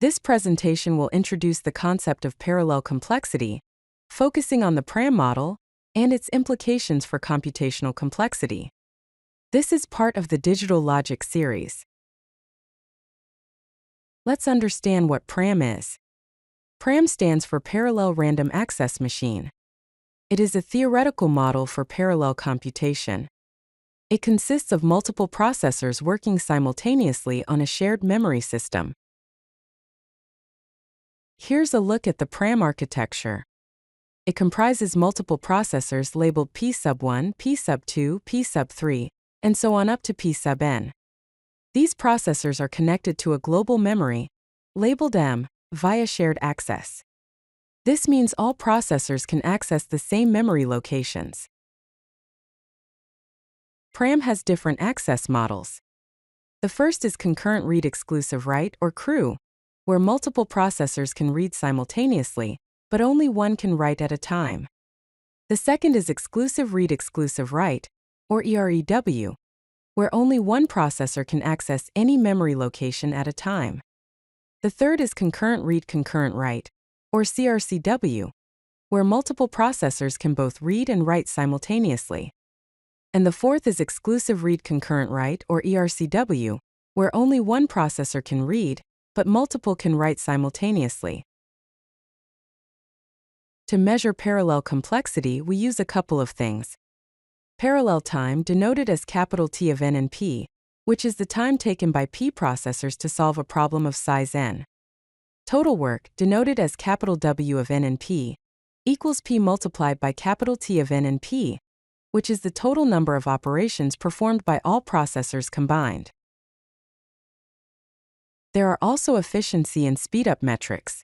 This presentation will introduce the concept of parallel complexity, focusing on the PRAM model and its implications for computational complexity. This is part of the Digital Logic series. Let's understand what PRAM is. PRAM stands for Parallel Random Access Machine. It is a theoretical model for parallel computation. It consists of multiple processors working simultaneously on a shared memory system. Here's a look at the PRAM architecture. It comprises multiple processors labeled P sub 1, P sub 2, P sub 3, and so on up to P sub n. These processors are connected to a global memory, labeled M, via shared access. This means all processors can access the same memory locations. PRAM has different access models. The first is concurrent read exclusive write, or CRU, where multiple processors can read simultaneously, but only one can write at a time. The second is exclusive read exclusive write, or EREW, where only one processor can access any memory location at a time. The third is concurrent read concurrent write, or CRCW, where multiple processors can both read and write simultaneously. And the fourth is exclusive read concurrent write, or ERCW, where only one processor can read, but multiple can write simultaneously. To measure parallel complexity, we use a couple of things. Parallel time, denoted as capital T of n and p, which is the time taken by p processors to solve a problem of size n. Total work, denoted as capital W of n and p, equals p multiplied by capital T of n and p, which is the total number of operations performed by all processors combined. There are also efficiency and speedup metrics.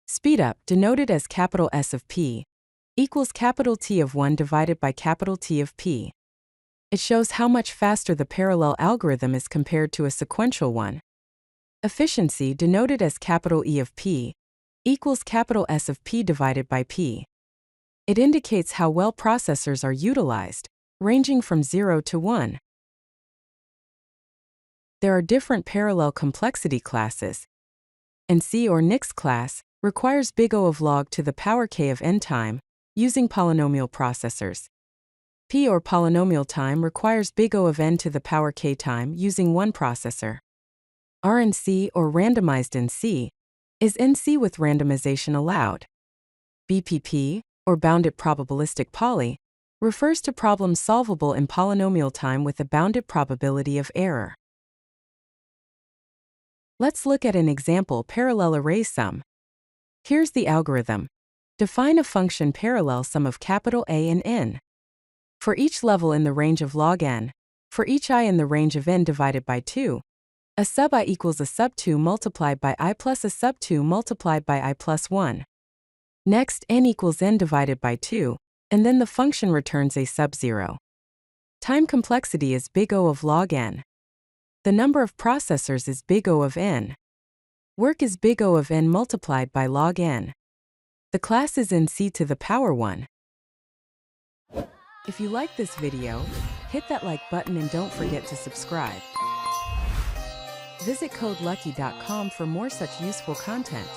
Speedup, denoted as capital S of p, equals capital T of 1 divided by capital T of p. It shows how much faster the parallel algorithm is compared to a sequential one. Efficiency, denoted as capital E of p, equals capital S of p divided by p. It indicates how well processors are utilized, ranging from 0 to 1. There are different parallel complexity classes. NC or NIX class requires big O of log to the power k of n time, using polynomial processors. P or polynomial time requires big O of n to the power k time using one processor. RNC or randomized NC is NC with randomization allowed. BPP, or bounded probabilistic poly, refers to problems solvable in polynomial time with a bounded probability of error. Let's look at an example parallel array sum. Here's the algorithm. Define a function parallel sum of capital A and n. For each level in the range of log n, for each I in the range of n divided by 2, a sub I equals a sub 2 multiplied by I plus a sub 2 multiplied by I plus 1. Next, n equals n divided by 2, and then the function returns a sub 0. Time complexity is big O of log n. The number of processors is big O of n. Work is big O of n multiplied by log n. The class is NC to the power 1. If you like this video, hit that like button and don't forget to subscribe. Visit CodeLucky.com for more such useful content.